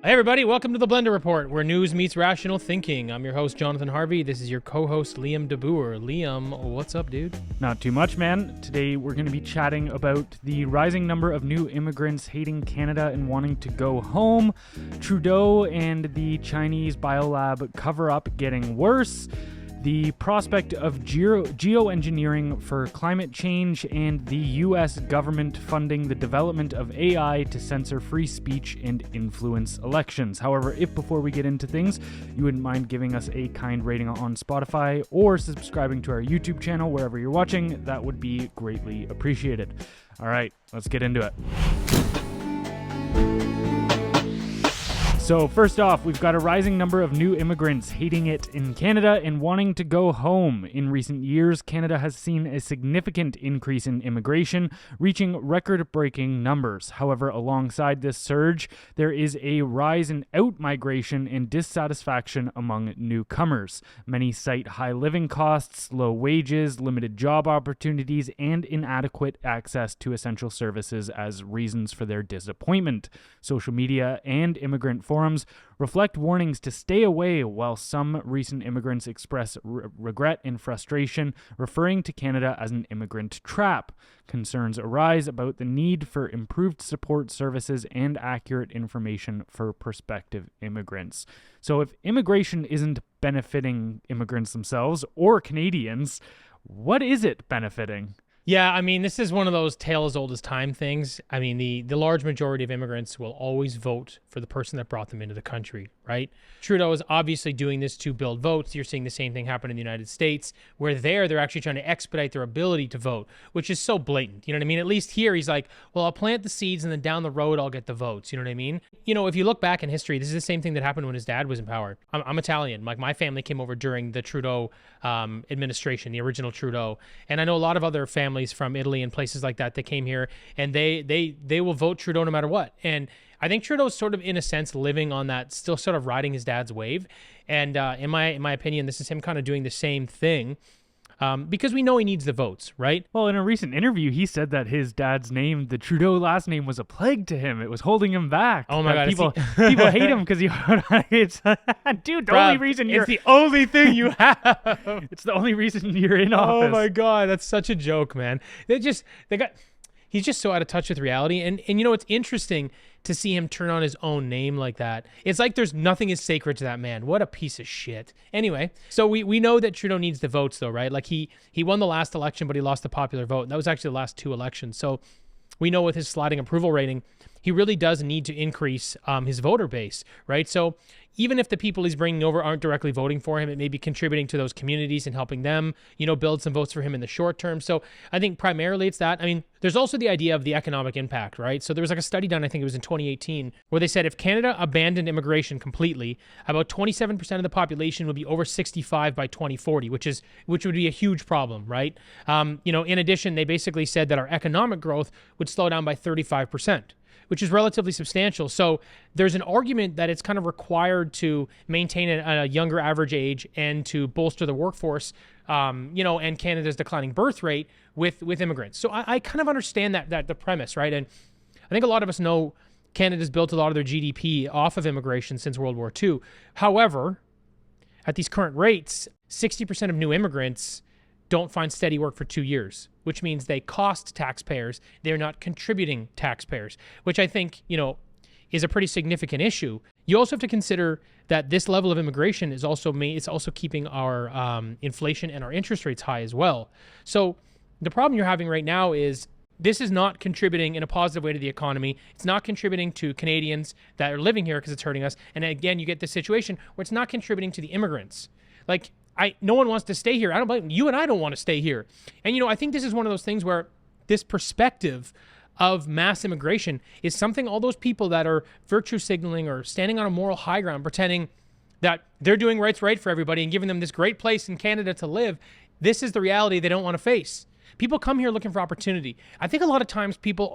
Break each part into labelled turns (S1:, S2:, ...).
S1: Hey everybody, welcome to the Blendr Report, where news meets rational thinking. I'm your host, Jonathan Harvey. This is your co-host, Liam DeBoer. Liam, what's up, dude?
S2: Not too much, man. Today we're going to be chatting about the rising number of new immigrants hating Canada and wanting to go home, Trudeau and the Chinese Biolab Coverup getting worse, the prospect of geoengineering for climate change, and the U.S. government funding the development of AI to censor free speech and influence elections. However, if before we get into things, you wouldn't mind giving us a kind rating on Spotify or subscribing to our YouTube channel wherever you're watching, that would be greatly appreciated. All right, let's get into it. So first off, we've got a rising number of new immigrants hating it in Canada and wanting to go home. In recent years, Canada has seen a significant increase in immigration, reaching record-breaking numbers. However, alongside this surge, there is a rise in out-migration and dissatisfaction among newcomers. Many cite high living costs, low wages, limited job opportunities, and inadequate access to essential services as reasons for their disappointment. Social media and immigrant forums reflect warnings to stay away, while some recent immigrants express regret and frustration, referring to Canada as an immigrant trap. Concerns arise about the need for improved support services and accurate information for prospective immigrants. So if immigration isn't benefiting immigrants themselves or Canadians, what is it benefiting?
S1: Yeah, I mean, this is one of those tale as old as time things. I mean, the large majority of immigrants will always vote for the person that brought them into the country, right? Trudeau is obviously doing this to build votes. You're seeing the same thing happen in the United States, where they're actually trying to expedite their ability to vote, which is so blatant. You know what I mean? At least here, he's like, well, I'll plant the seeds and then down the road, I'll get the votes. You know what I mean? You know, if you look back in history, this is the same thing that happened when his dad was in power. I'm Italian. Like, my family came over during the Trudeau administration, the original Trudeau. And I know a lot of other families from Italy and places like that came here, and they will vote Trudeau no matter what. And I think Trudeau's sort of, in a sense, living on that, still sort of riding his dad's wave. And in my opinion, this is him kind of doing the same thing. Because we know he needs the votes, right?
S2: Well, in a recent interview, he said that his dad's name, the Trudeau last name, was a plague to him. It was holding him back.
S1: Oh my God.
S2: People hate him because it's dude, the only reason
S1: it's the only thing you have.
S2: It's the only reason you're in office.
S1: Oh my God, that's such a joke, man. He's just so out of touch with reality. And you know, it's interesting to see him turn on his own name like that. It's like there's nothing is sacred to that man. What a piece of shit. Anyway, so we know that Trudeau needs the votes though, right? Like he won the last election, but he lost the popular vote. And that was actually the last two elections. So we know with his sliding approval rating, he really does need to increase his voter base, right? So even if the people he's bringing over aren't directly voting for him, it may be contributing to those communities and helping them, you know, build some votes for him in the short term. So I think primarily it's that. I mean, there's also the idea of the economic impact, right? So there was like a study done, I think it was in 2018, where they said if Canada abandoned immigration completely, about 27% of the population would be over 65 by 2040, which would be a huge problem, right? You know, in addition, they basically said that our economic growth would slow down by 35%. Which is relatively substantial. So there's an argument that it's kind of required to maintain a younger average age and to bolster the workforce, you know, and Canada's declining birth rate with immigrants. So I kind of understand that the premise, right? And I think a lot of us know Canada's built a lot of their GDP off of immigration since World War II. However, at these current rates, 60% of new immigrants don't find steady work for 2 years, which means they cost taxpayers. They're not contributing taxpayers, which I think, you know, is a pretty significant issue. You also have to consider that this level of immigration is also keeping our inflation and our interest rates high as well. So the problem you're having right now is this is not contributing in a positive way to the economy. It's not contributing to Canadians that are living here because it's hurting us. And again, you get this situation where it's not contributing to the immigrants. Like, no one wants to stay here. I don't blame you, and I don't want to stay here. And, you know, I think this is one of those things where this perspective of mass immigration is something all those people that are virtue signaling or standing on a moral high ground, pretending that they're doing what's right for everybody and giving them this great place in Canada to live, this is the reality they don't want to face. People come here looking for opportunity. I think a lot of times people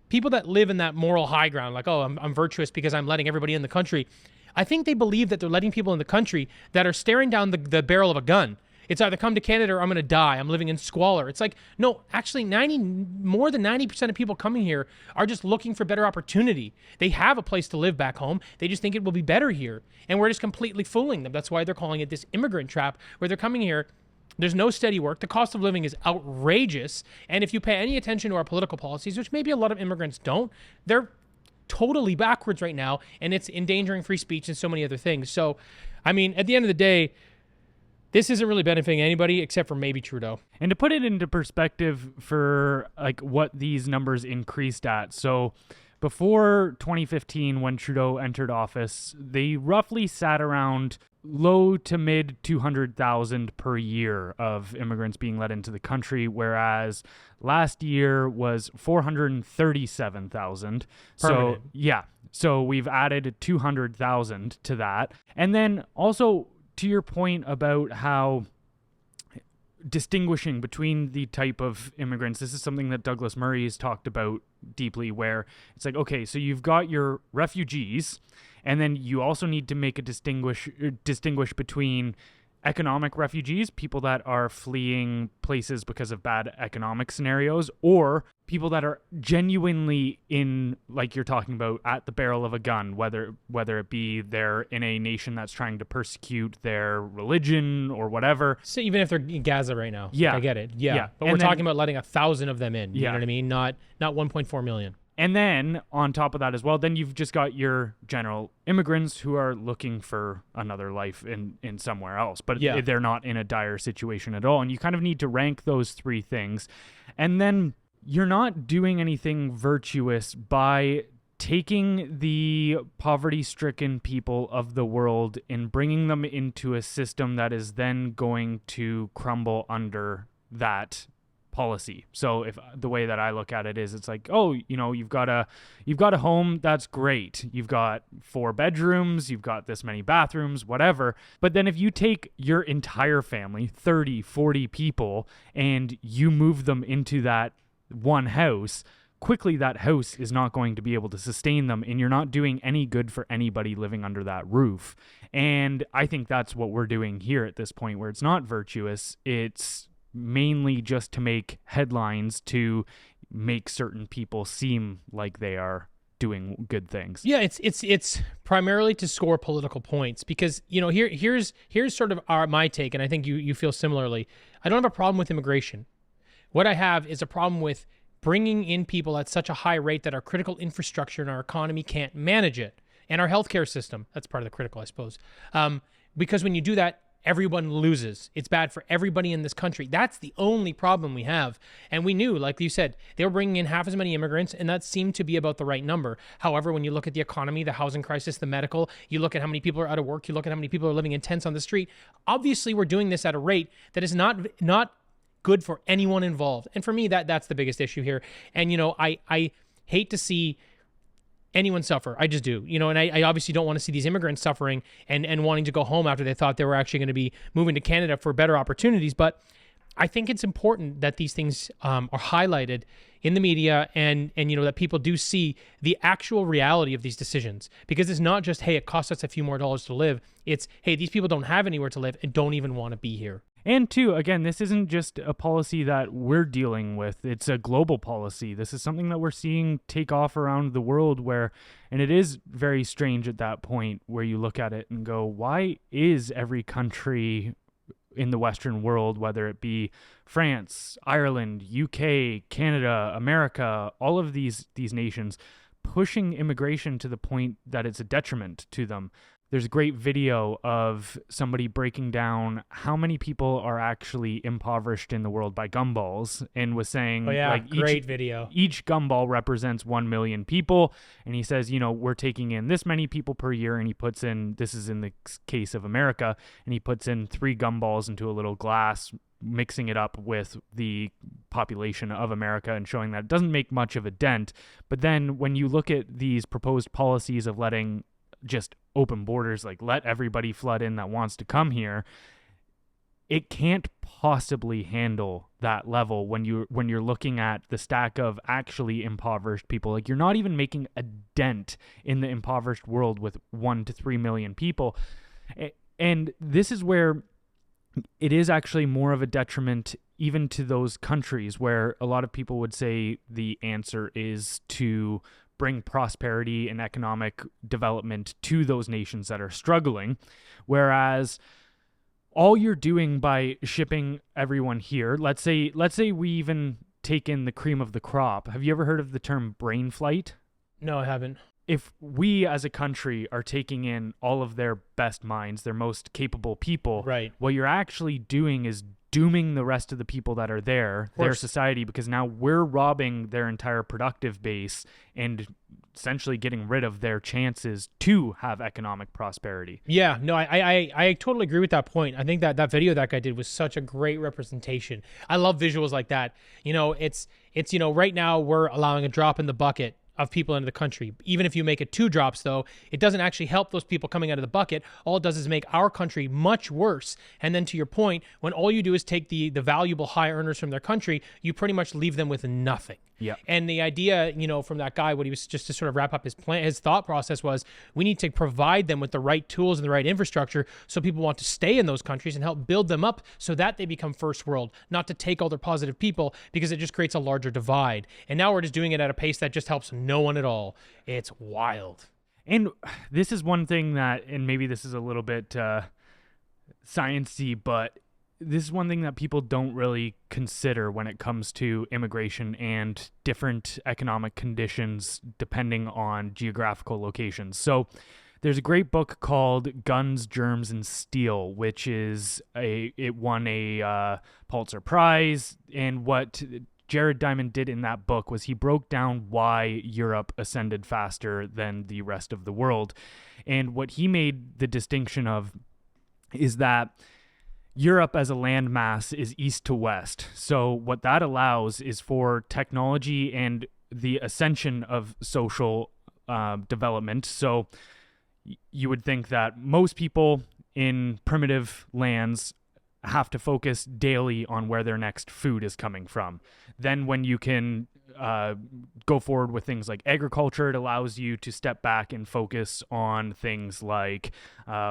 S1: that live in that moral high ground, like, oh, I'm virtuous because I'm letting everybody in the country. I think they believe that they're letting people in the country that are staring down the barrel of a gun It's either come to Canada or I'm going to die. I'm living in squalor. It's like, no, actually more than 90% of people coming here are just looking for better opportunity. They have a place to live back home. They just think it will be better here. And we're just completely fooling them. That's why they're calling it this immigrant trap, where they're coming here. There's no steady work. The cost of living is outrageous. And if you pay any attention to our political policies, which maybe a lot of immigrants don't, they're totally backwards right now, and it's endangering free speech and so many other things. So, I mean, at the end of the day, this isn't really benefiting anybody except for maybe Trudeau.
S2: And to put it into perspective for like what these numbers increased at, so before 2015, when Trudeau entered office, they roughly sat around low to mid 200,000 per year of immigrants being let into the country, whereas last year was 437,000. So yeah, so we've added 200,000 to that. And then also to your point about how distinguishing between the type of immigrants, this is something that Douglas Murray has talked about deeply, where it's like, okay, so you've got your refugees, and then you also need to make a distinguish between economic refugees, people that are fleeing places because of bad economic scenarios, or people that are genuinely in, like you're talking about, at the barrel of a gun, whether it be they're in a nation that's trying to persecute their religion or whatever.
S1: So even if they're in Gaza right now.
S2: Yeah.
S1: I get it. Yeah. But we're talking about letting 1,000 of them in. You know what I mean? Not 1.4 million.
S2: And then on top of that as well, then you've just got your general immigrants who are looking for another life in somewhere else, but they're not in a dire situation at all. And you kind of need to rank those three things. And then you're not doing anything virtuous by taking the poverty-stricken people of the world and bringing them into a system that is then going to crumble under that policy. So if the way that I look at it is, it's like, oh, you know, you've got a home, that's great. You've got 4 bedrooms, you've got this many bathrooms, whatever. But then if you take your entire family, 30, 40 people, and you move them into that one house, quickly that house is not going to be able to sustain them, and you're not doing any good for anybody living under that roof. And I think that's what we're doing here at this point, where it's not virtuous. It's mainly just to make headlines, to make certain people seem like they are doing good things.
S1: Yeah, it's primarily to score political points, because, you know, here's sort of my take, and I think you feel similarly. I don't have a problem with immigration. What I have is a problem with bringing in people at such a high rate that our critical infrastructure and our economy can't manage it, and our healthcare system. That's part of the critical, I suppose. Because when you do that, everyone loses. It's bad for everybody in this country. That's the only problem we have. And we knew, like you said, they were bringing in half as many immigrants, and that seemed to be about the right number. However, when you look at the economy, the housing crisis, the medical, you look at how many people are out of work, you look at how many people are living in tents on the street. Obviously, we're doing this at a rate that is not good for anyone involved. And for me, that's the biggest issue here. And, you know, I hate to see anyone suffer. I just do, you know, and I obviously don't want to see these immigrants suffering and wanting to go home after they thought they were actually going to be moving to Canada for better opportunities. But I think it's important that these things are highlighted in the media, and you know, that people do see the actual reality of these decisions, because it's not just, hey, it costs us a few more dollars to live. It's, hey, these people don't have anywhere to live and don't even want to be here.
S2: And two, again, this isn't just a policy that we're dealing with. It's a global policy. This is something that we're seeing take off around the world, where, and it is very strange at that point where you look at it and go, why is every country in the Western world, whether it be France, Ireland, UK, Canada, America, all of these nations, pushing immigration to the point that it's a detriment to them? There's a great video of somebody breaking down how many people are actually impoverished in the world by gumballs, and was saying,
S1: great video.
S2: Each gumball represents 1 million people. And he says, you know, we're taking in this many people per year. And he puts in, this is in the case of America, and he puts in 3 gumballs into a little glass, mixing it up with the population of America and showing that it doesn't make much of a dent. But then when you look at these proposed policies of letting just open borders, like let everybody flood in that wants to come here, it can't possibly handle that level when you're looking at the stack of actually impoverished people. Like, you're not even making a dent in the impoverished world with 1 to 3 million people. And this is where it is actually more of a detriment even to those countries where a lot of people would say the answer is to bring prosperity and economic development to those nations that are struggling. Whereas all you're doing by shipping everyone here, let's say we even take in the cream of the crop. Have you ever heard of the term brain flight?
S1: No, I haven't.
S2: If we as a country are taking in all of their best minds, their most capable people,
S1: Right.
S2: what you're actually doing is dooming the rest of the people that are there, their society, because now we're robbing their entire productive base and essentially getting rid of their chances to have economic prosperity.
S1: Yeah, no, I totally agree with that point. I think that video that guy did was such a great representation. I love visuals like that. It's right now we're allowing a drop in the bucket of people into the country. Even if you make it 2 drops, though, it doesn't actually help those people coming out of the bucket. All it does is make our country much worse. And then to your point, when all you do is take the valuable high earners from their country, you pretty much leave them with nothing.
S2: Yeah.
S1: And the idea, from that guy, what he was just to sort of wrap up his plan, his thought process was, we need to provide them with the right tools and the right infrastructure so people want to stay in those countries and help build them up so that they become first world, not to take all their positive people, because it just creates a larger divide. And now we're just doing it at a pace that just helps no one at all. It's wild.
S2: And this is one thing that, and maybe this is a little bit sciencey, but this is one thing that people don't really consider when it comes to immigration and different economic conditions depending on geographical locations. So there's a great book called Guns, Germs, and Steel, which is it won a Pulitzer Prize. And what Jared Diamond did in that book was he broke down why Europe ascended faster than the rest of the world. And what he made the distinction of is that Europe as a landmass is east to west. So what that allows is for technology and the ascension of social development. So you would think that most people in primitive lands have to focus daily on where their next food is coming from. Then when you can go forward with things like agriculture, it allows you to step back and focus on things like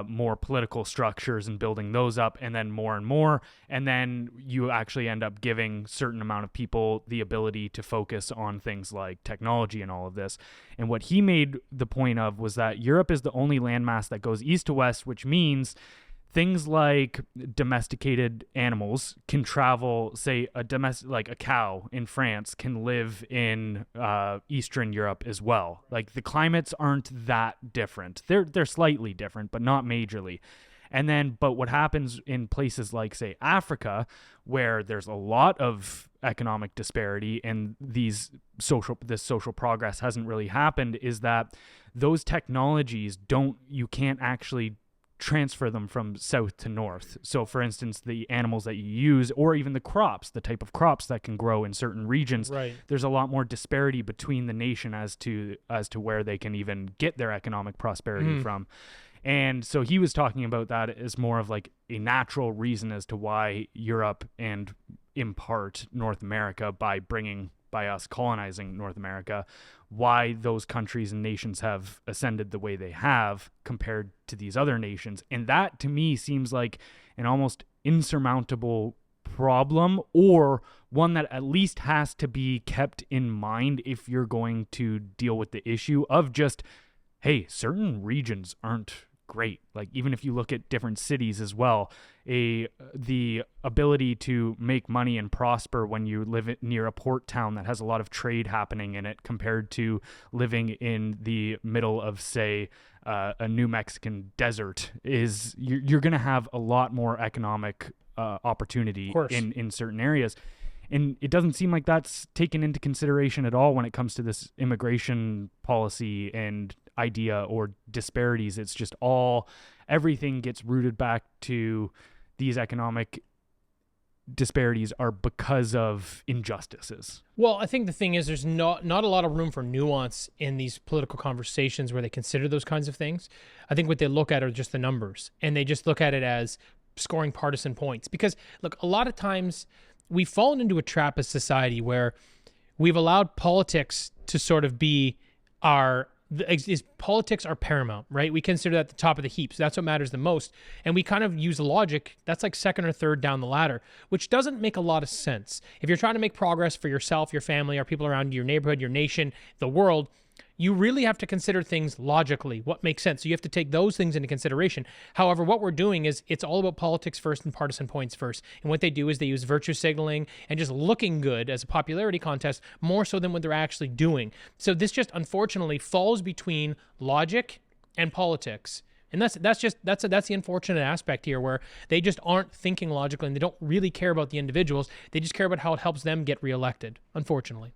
S2: more political structures and building those up, and then more and more. And then you actually end up giving a certain amount of people the ability to focus on things like technology and all of this. And what he made the point of was that Europe is the only landmass that goes east to west, which means things like domesticated animals can travel, say like a cow in France can live in Eastern Europe as well. Like the climates aren't that different. They're slightly different, but not majorly. And then, but what happens in places like, say, Africa, where there's a lot of economic disparity and this social progress hasn't really happened, is that those technologies you can't actually transfer them from south to north. So for instance, the animals that you use, or even the crops, the type of crops that can grow in certain regions,
S1: Right.
S2: There's a lot more disparity between the nation as to where they can even get their economic prosperity from. And so he was talking about that as more of like a natural reason as to why Europe, and in part North America, by us colonizing North America, why those countries and nations have ascended the way they have compared to these other nations. And that to me seems like an almost insurmountable problem, or one that at least has to be kept in mind if you're going to deal with the issue of just, hey, certain regions aren't great. Like even if you look at different cities as well, the ability to make money and prosper when you live near a port town that has a lot of trade happening in it, compared to living in the middle of, say, a New Mexican desert, is you're going to have a lot more economic opportunity in certain areas. And it doesn't seem like that's taken into consideration at all when it comes to this immigration policy and idea or disparities. It's just everything gets rooted back to these economic disparities are because of injustices.
S1: Well, I think the thing is there's not a lot of room for nuance in these political conversations where they consider those kinds of things. I think what they look at are just the numbers, and they just look at it as scoring partisan points. Because look, a lot of times we've fallen into a trap as society where we've allowed politics to sort of be our politics are paramount, right? We consider that the top of the heap. So that's what matters the most. And we kind of use logic. That's like second or third down the ladder, which doesn't make a lot of sense. If you're trying to make progress for yourself, your family, or people around your neighborhood, your nation, the world, you really have to consider things logically, what makes sense. So you have to take those things into consideration. However, what we're doing is it's all about politics first and partisan points first. And what they do is they use virtue signaling and just looking good as a popularity contest more so than what they're actually doing. So this just unfortunately falls between logic and politics. And that's the unfortunate aspect here, where they just aren't thinking logically and they don't really care about the individuals. They just care about how it helps them get reelected, unfortunately.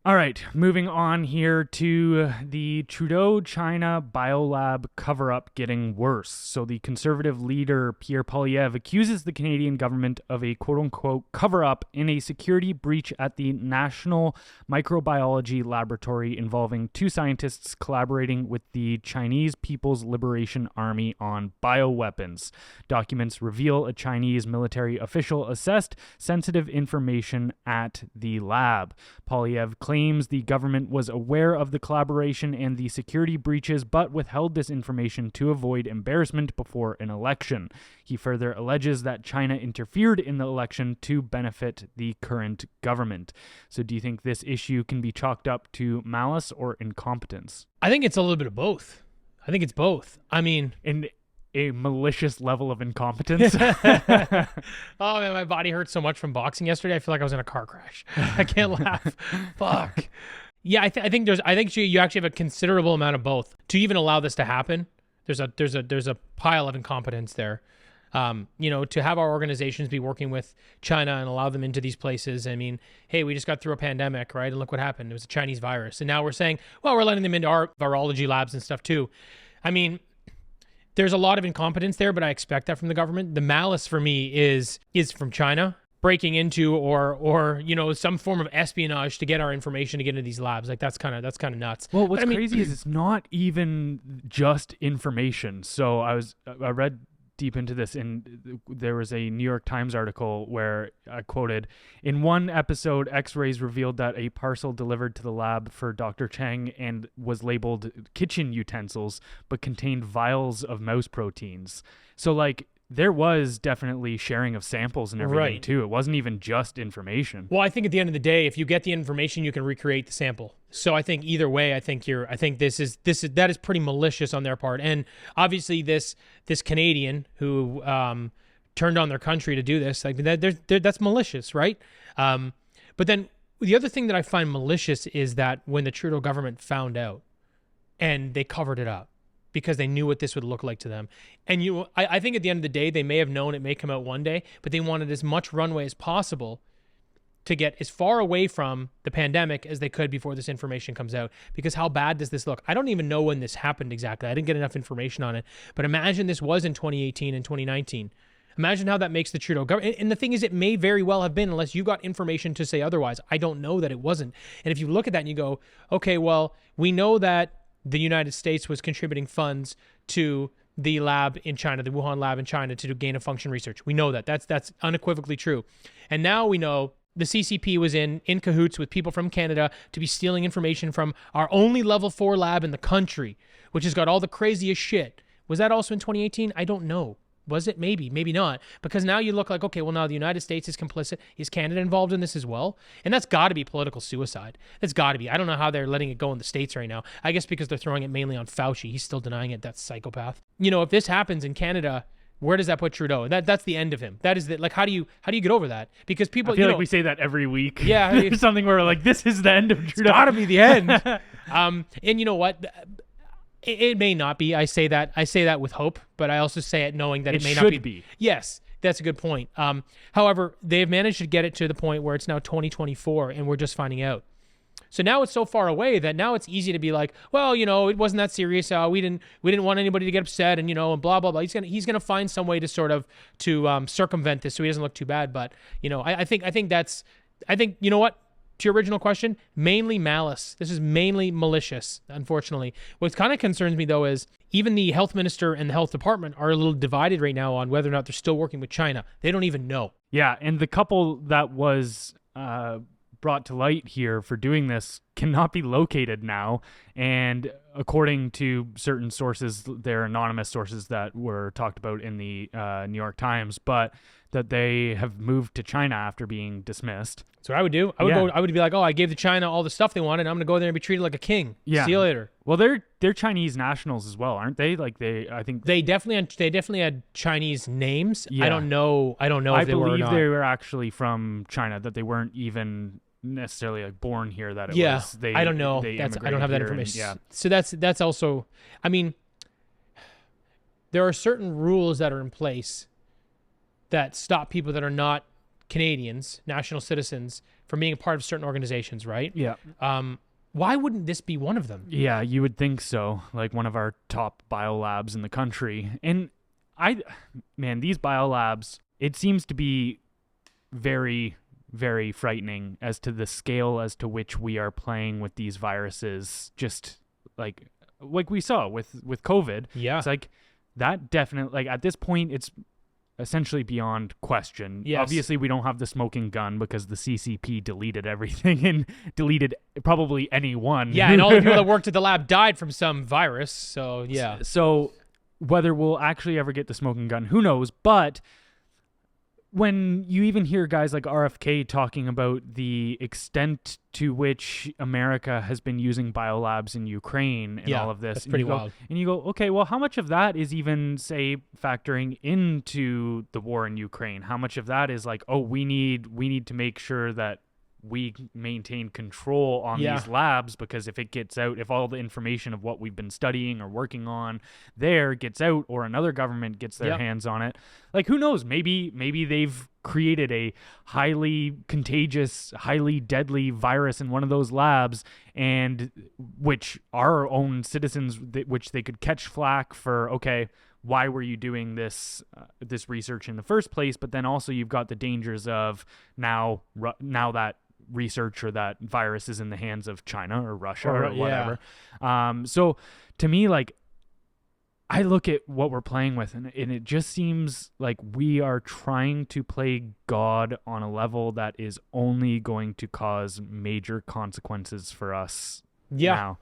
S2: All right, moving on here to the Trudeau China Biolab cover-up getting worse. So the Conservative leader Pierre Poilievre accuses the Canadian government of a quote-unquote cover-up in a security breach at the National Microbiology Laboratory involving two scientists collaborating with the Chinese People's Liberation Army on bioweapons. Documents reveal a Chinese military official assessed sensitive information at the lab. Poilievre claims the government was aware of the collaboration and the security breaches, but withheld this information to avoid embarrassment before an election. He further alleges that China interfered in the election to benefit the current government. So do you think this issue can be chalked up to malice or incompetence?
S1: I think it's a little bit of both. I think it's both. I mean...
S2: In a malicious level of incompetence.
S1: Oh man, my body hurt so much from boxing yesterday. I feel like I was in a car crash. I can't laugh. Fuck. Yeah, I think you actually have a considerable amount of both to even allow this to happen. There's a pile of incompetence there. To have our organizations be working with China and allow them into these places. I mean, hey, we just got through a pandemic, right? And look what happened. It was a Chinese virus. And now we're saying, well, we're letting them into our virology labs and stuff too. I mean, there's a lot of incompetence there, but I expect that from the government. The malice for me is from China breaking into or some form of espionage to get our information to get into these labs. Like that's kind of nuts.
S2: Well, what's crazy is it's not even just information. So I read deep into this, and there was a New York Times article where I quoted, in one episode, X-rays revealed that a parcel delivered to the lab for Dr. Cheng and was labeled kitchen utensils, but contained vials of mouse proteins. So there was definitely sharing of samples and everything too. It wasn't even just information.
S1: Well, I think at the end of the day, if you get the information, you can recreate the sample. So I think either way, I think that is pretty malicious on their part. And obviously this Canadian who turned on their country to do this, like that's malicious, right? But then the other thing that I find malicious is that when the Trudeau government found out and they covered it up, because they knew what this would look like to them. And I think at the end of the day, they may have known it may come out one day, but they wanted as much runway as possible to get as far away from the pandemic as they could before this information comes out. Because how bad does this look? I don't even know when this happened exactly. I didn't get enough information on it. But imagine this was in 2018 and 2019. Imagine how that makes the Trudeau government. And the thing is, it may very well have been, unless you got information to say otherwise. I don't know that it wasn't. And if you look at that and you go, okay, well, we know that the United States was contributing funds to the lab in China, the Wuhan lab in China, to do gain-of-function research. We know that. That's unequivocally true. And now we know the CCP was in cahoots with people from Canada to be stealing information from our only level 4 lab in the country, which has got all the craziest shit. Was that also in 2018? I don't know. Was it? Maybe not. Because now you look like, okay, well, now the United States is complicit. Is Canada involved in this as well? And that's got to be political suicide. That's got to be. I don't know how they're letting it go in the States right now. I guess because they're throwing it mainly on Fauci. He's still denying it. That psychopath. If this happens in Canada, where does that put Trudeau? That's the end of him. That is how do you get over that? Because people,
S2: I feel like we say that every week.
S1: Yeah.
S2: There's something where we're like, this is the end of Trudeau.
S1: It's got to be the end. And you know what? It may not be. I say that with hope, but I also say it knowing that it may not be. Yes, that's a good point. However, they've managed to get it to the point where it's now 2024 and we're just finding out. So now it's so far away that now it's easy to be like, well, it wasn't that serious. We didn't want anybody to get upset, and and blah blah blah. He's gonna find some way to sort of circumvent this so he doesn't look too bad. But I think you know what? To your original question, mainly malice. This is mainly malicious, unfortunately. What kind of concerns me, though, is even the health minister and the health department are a little divided right now on whether or not they're still working with China. They don't even know.
S2: Yeah, and the couple that was brought to light here for doing this cannot be located now. And according to certain sources, they're anonymous sources that were talked about in the New York Times, but that they have moved to China after being dismissed.
S1: So what I would do, I would be like, oh, I gave the China all the stuff they wanted. I'm going to go there and be treated like a king.
S2: Yeah.
S1: See you later.
S2: Well, they're Chinese nationals as well, aren't they? Like I think
S1: they definitely had Chinese names.
S2: Yeah.
S1: I don't know if they were or
S2: believe
S1: not.
S2: they were actually from China, that they weren't even necessarily like born here, that it was they
S1: I don't know.
S2: they
S1: I don't have that
S2: immigrated here
S1: information. So that's also, I mean, there are certain rules that are in place that stop people that are not Canadians, national citizens, from being a part of certain organizations, right?
S2: Yeah.
S1: Why wouldn't this be one of them?
S2: Yeah, you would think so. Like one of our top biolabs in the country. And these biolabs, it seems to be very, very frightening as to the scale as to which we are playing with these viruses. Just like we saw with COVID.
S1: Yeah.
S2: It's like that definitely, like at this point, it's essentially beyond question.
S1: Yes.
S2: Obviously, we don't have the smoking gun because the CCP deleted everything and deleted probably anyone.
S1: Yeah, and all the people that worked at the lab died from some virus. So, yeah.
S2: So whether we'll actually ever get the smoking gun, who knows? But when you even hear guys like RFK talking about the extent to which America has been using biolabs in Ukraine and all of this,
S1: that's pretty wild.
S2: And you go, okay, well, how much of that is even, say, factoring into the war in Ukraine? How much of that is like, oh, we need to make sure that we maintain control on these labs, because if it gets out, if all the information of what we've been studying or working on there gets out, or another government gets their hands on it, like who knows, maybe they've created a highly contagious, highly deadly virus in one of those labs, and which our own citizens, which they could catch flack for, okay, why were you doing this research in the first place? But then also you've got the dangers of now that research or that virus is in the hands of China or Russia or whatever. So to me, like, I look at what we're playing with, and it just seems like we are trying to play God on a level that is only going to cause major consequences for us now.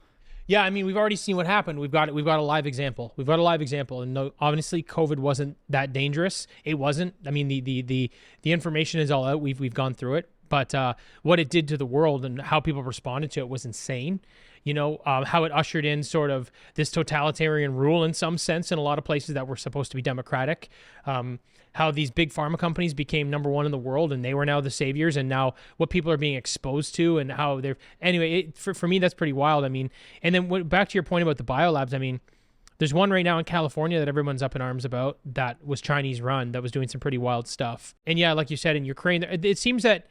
S1: Yeah, I mean, we've already seen what happened. We've got a live example. And no, obviously, COVID wasn't that dangerous. It wasn't. I mean, the information is all out. We've gone through it. But what it did to the world and how people responded to it was insane. You know, how it ushered in sort of this totalitarian rule in some sense in a lot of places that were supposed to be democratic. How these big pharma companies became number one in the world, and they were now the saviors, and now what people are being exposed to, and how they're... Anyway, for me, that's pretty wild. I mean, and then back to your point about the biolabs, I mean, there's one right now in California that everyone's up in arms about that was Chinese run, that was doing some pretty wild stuff. And yeah, like you said, in Ukraine, it seems that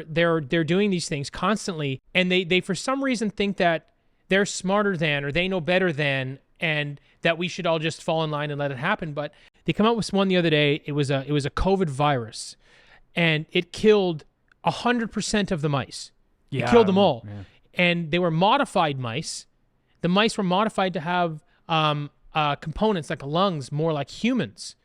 S1: they're doing these things constantly, and they for some reason think that they're smarter than, or they know better than, and that we should all just fall in line and let it happen. But they come out with one the other day. It was a COVID virus, and it killed 100% of the mice. It killed them all, and they were modified mice. The mice were modified to have components like lungs, more like humans.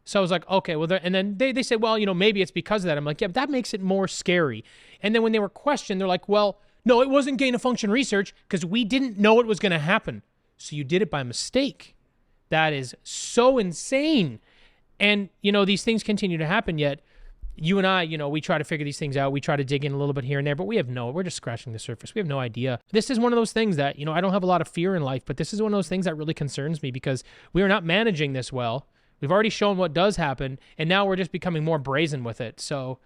S1: So I was like, okay, well, and then they said, well, you know, maybe it's because of that. I'm like, yeah, but that makes it more scary. And then when they were questioned, they're like, well, no, it wasn't gain-of-function research because we didn't know it was going to happen. So you did it by mistake. That is so insane. And, you know, these things continue to happen, yet you and I, you know, we try to figure these things out. We try to dig in a little bit here and there, but we're just scratching the surface. We have no idea. This is one of those things that, you know, I don't have a lot of fear in life, but this is one of those things that really concerns me because we are not managing this well. We've already shown what does happen, and now we're just becoming more brazen with it. So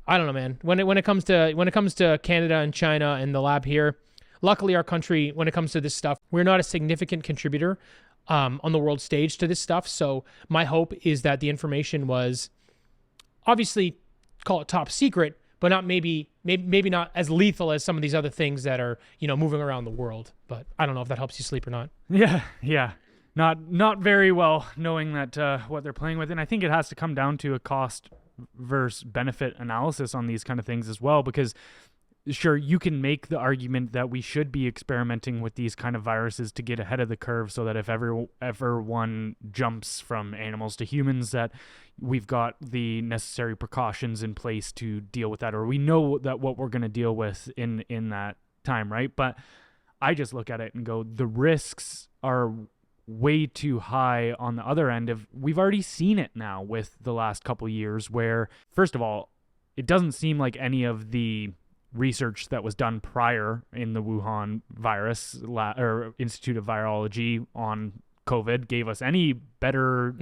S1: I don't know, man. When it comes to Canada and China and the lab here, luckily our country, when it comes to this stuff, we're not a significant contributor on the world stage to this stuff. So my hope is that the information was obviously, call it top secret, but not maybe not as lethal as some of these other things that are, you know, moving around the world. But I don't know if that helps you sleep or not.
S2: Yeah. Not very well, knowing that what they're playing with. And I think it has to come down to a cost versus benefit analysis on these kind of things as well, because sure, you can make the argument that we should be experimenting with these kind of viruses to get ahead of the curve, so that if ever one jumps from animals to humans, that we've got the necessary precautions in place to deal with that, or we know that what we're going to deal with in that time, right? But I just look at it and go, the risks are way too high on the other end of, we've already seen it now with the last couple years, where, first of all, it doesn't seem like any of the research that was done prior in the Wuhan virus or Institute of Virology on COVID gave us any better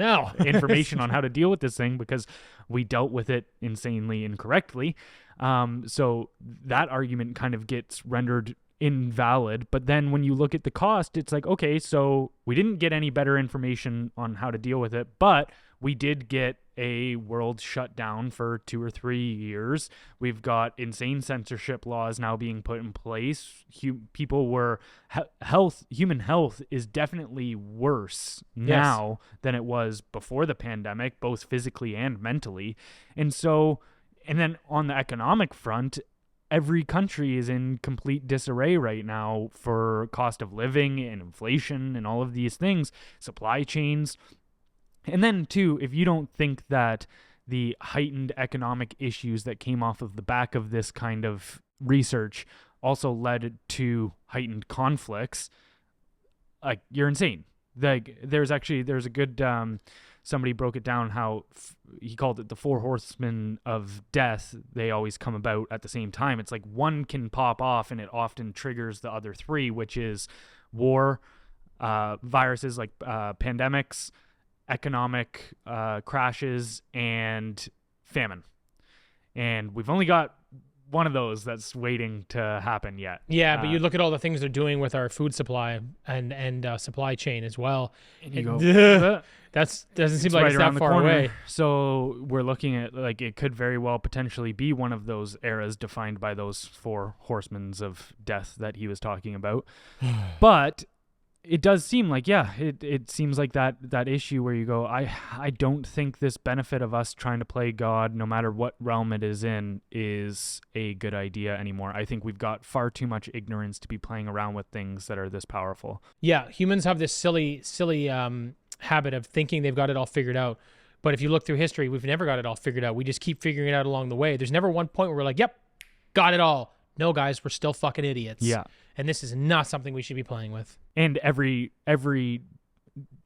S2: information on how to deal with this thing, because we dealt with it insanely incorrectly. So that argument kind of gets rendered invalid. But then when you look at the cost, it's like, okay, so we didn't get any better information on how to deal with it, but we did get a world shutdown for 2 or 3 years. We've got insane censorship laws now being put in place. People were human health is definitely worse now than it was before the pandemic, both physically and mentally. And then on the economic front, every country is in complete disarray right now for cost of living and inflation and all of these things, supply chains. And then, too, if you don't think that the heightened economic issues that came off of the back of this kind of research also led to heightened conflicts, like, you're insane. Like, there's a good, somebody broke it down how he called it the 4 horsemen of death. They always come about at the same time. It's like one can pop off and it often triggers the other 3, which is war, viruses like pandemics, economic crashes, and famine. And we've only got one of those that's waiting to happen yet.
S1: Yeah, but you look at all the things they're doing with our food supply and supply chain as well.
S2: And you go,
S1: that doesn't seem like
S2: right
S1: it's that far away.
S2: So we're looking at, like, it could very well potentially be one of those eras defined by those 4 horsemen of death that he was talking about. But it does seem like, it seems like that issue where you go, I don't think this benefit of us trying to play God, no matter what realm it is in, is a good idea anymore. I think we've got far too much ignorance to be playing around with things that are this powerful.
S1: Yeah, humans have this silly habit of thinking they've got it all figured out. But if you look through history, we've never got it all figured out. We just keep figuring it out along the way. There's never one point where we're like, yep, got it all. No, guys, we're still fucking idiots.
S2: Yeah.
S1: And this is not something we should be playing with.
S2: And every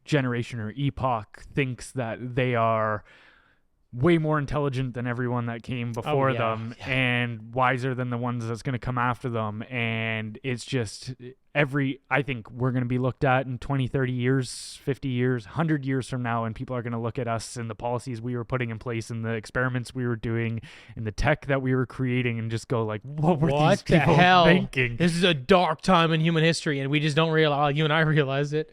S2: generation or epoch thinks that they are way more intelligent than everyone that came before them and wiser than the ones that's going to come after them. And it's just I think we're going to be looked at in 20, 30 years, 50 years, 100 years from now, and people are going to look at us and the policies we were putting in place and the experiments we were doing and the tech that we were creating and just go like, what were these people thinking?
S1: This is a dark time in human history, and we just don't realize, you and I realize it.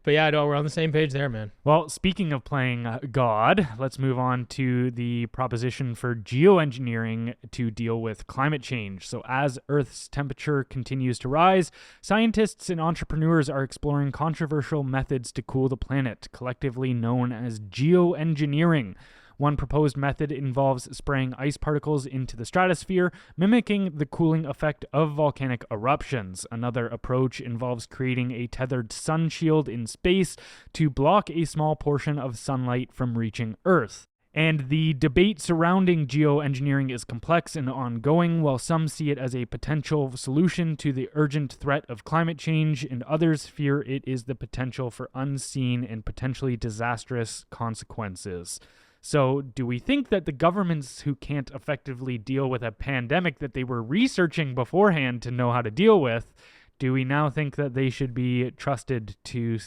S1: But yeah, no, we're on the same page there, man.
S2: Well, speaking of playing God, let's move on to the proposition for geoengineering to deal with climate change. So as Earth's temperature continues to rise, scientists and entrepreneurs are exploring controversial methods to cool the planet, collectively known as geoengineering. One proposed method involves spraying ice particles into the stratosphere, mimicking the cooling effect of volcanic eruptions. Another approach involves creating a tethered sun shield in space to block a small portion of sunlight from reaching Earth. And the debate surrounding geoengineering is complex and ongoing. While some see it as a potential solution to the urgent threat of climate change, and others fear it is the potential for unseen and potentially disastrous consequences. So do we think that the governments who can't effectively deal with a pandemic that they were researching beforehand to know how to deal with, do we now think that they should be trusted to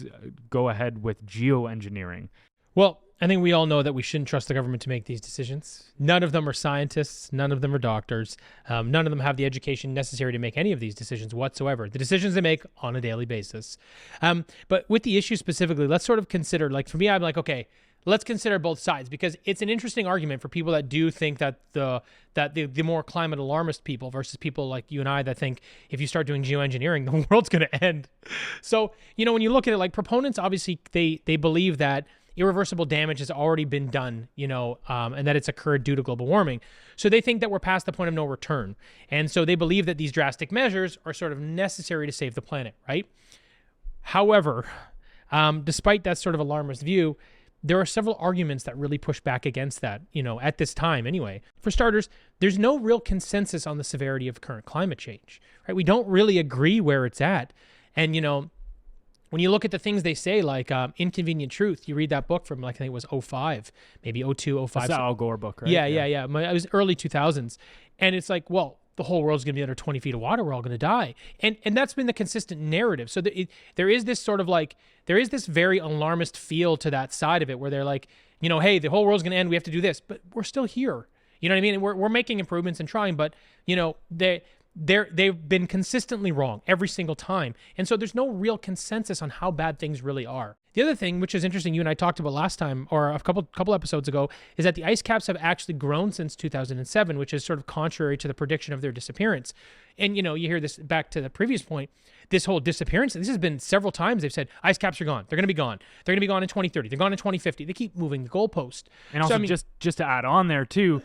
S2: go ahead with geoengineering?
S1: Well, I think we all know that we shouldn't trust the government to make these decisions. None of them are scientists. None of them are doctors. None of them have the education necessary to make any of these decisions whatsoever. The decisions they make on a daily basis. But with the issue specifically, let's sort of consider, like, for me, I'm like, okay, let's consider both sides, because it's an interesting argument for people that do think that the more climate alarmist people versus people like you and I that think if you start doing geoengineering, the world's going to end. So, when you look at it, like, proponents, obviously they believe that irreversible damage has already been done, and that it's occurred due to global warming. So they think that we're past the point of no return. And so they believe that these drastic measures are sort of necessary to save the planet, right? However, despite that sort of alarmist view, there are several arguments that really push back against that, at this time anyway. For starters, there's no real consensus on the severity of current climate change, right? We don't really agree where it's at. And, when you look at the things they say, like Inconvenient Truth, you read that book from, I think it was 05, maybe 02, 05.
S2: That's the Al Gore book, right?
S1: Yeah. It was early 2000s. And it's like, well, the whole world's going to be under 20 feet of water. We're all going to die. And that's been the consistent narrative. So there is this sort of there is this very alarmist feel to that side of it where they're like, hey, the whole world's going to end. We have to do this. But we're still here. You know what I mean? And we're making improvements and trying, but, they've been consistently wrong every single time. And so there's no real consensus on how bad things really are. The other thing, which is interesting, you and I talked about last time, or a couple episodes ago, is that the ice caps have actually grown since 2007, which is sort of contrary to the prediction of their disappearance. And, you hear this back to the previous point, this whole disappearance, this has been several times they've said, ice caps are gone. They're going to be gone. They're going to be gone in 2030. They're gone in 2050. They keep moving the goalpost.
S2: And also, just to add on there, too,